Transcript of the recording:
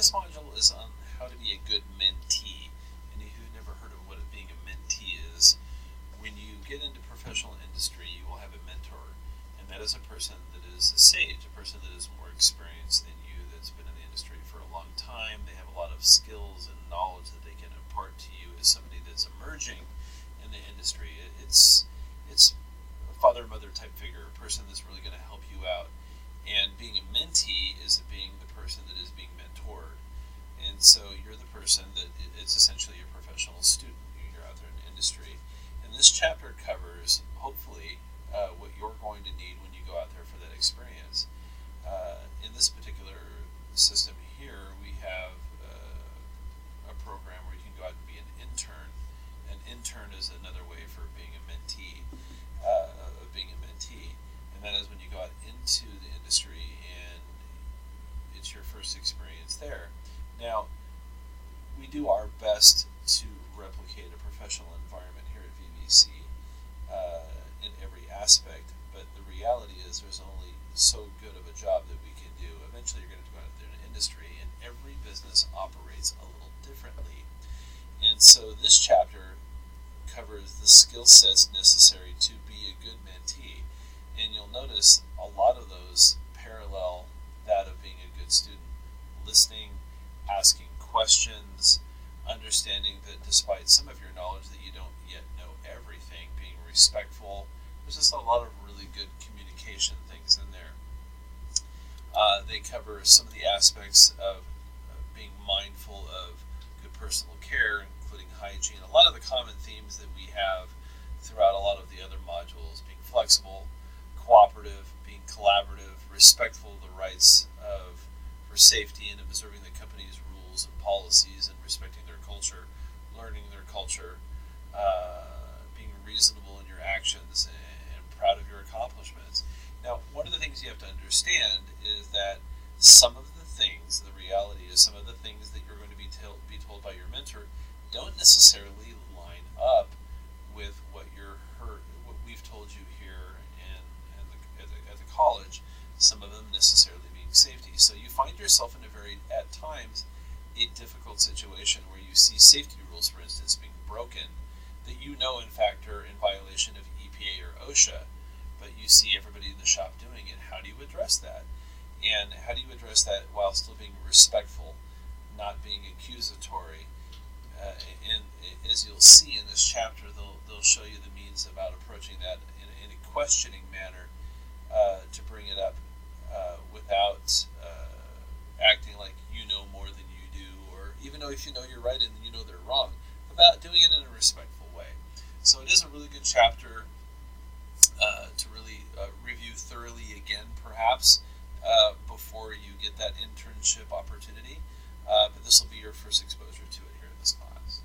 this module is on how to be a good mentee. And if you've never heard of what being a mentee is, when you get into professional industry, you will have a mentor. And that is a person that is a sage, a person that is more experienced than you, that's been in the industry for a long time. They have a lot of skills and knowledge that they can impart to you as somebody that's emerging in the industry. It's a father-mother type figure, a person that's really going to help you out. And being a mentee is being the person that is being mentored. And so you're the person that it's essentially a professional student. You're out there in the industry. And this chapter covers, hopefully, what you're going to need when you go out there for that experience. In this particular system here, we have a program where you can go out and be an intern. An intern is another way for being a mentee, and that is when you go out into the industry and it's your first experience there. Now, we do our best to replicate a professional environment here at VVC in every aspect, but the reality is there's only so good of a job that we can do. Eventually you're going to go out there in the industry, and every business operates a little differently. And so this chapter covers the skill sets necessary to be a good mentee. And you'll notice a lot of those parallel that of being a good student. Listening, asking questions, understanding that despite some of your knowledge that you don't yet know everything, being respectful. There's just a lot of really good communication things in there. They cover some of the aspects of being mindful of good personal care, including hygiene. A lot of the common themes that we have throughout a lot of the other modules: being flexible, cooperative, being collaborative, respectful of the rights for safety and observing the company's rules and policies and respecting their culture, learning their culture, being reasonable in your actions and proud of your accomplishments. Now, one of the things you have to understand is that some of the things, the reality is some of the things that you're going to be told by your mentor don't necessarily line up with what we've told you here at the college, some of them necessarily being safety. So you find yourself in at times, a difficult situation where you see safety rules, for instance, being broken, that you know in fact are in violation of EPA or OSHA, but you see everybody in the shop doing it. How do you address that? And how do you address that while still being respectful, not being accusatory? And as you'll see in this chapter, they'll show you the means about approaching that in a questioning manner to bring it up without acting like you know more than you do, or even though if you know you're right and you know they're wrong, about doing it in a respectful way. So it is a really good chapter to really review thoroughly again, perhaps, before you get that internship opportunity. But this will be your first exposure to it here in this class.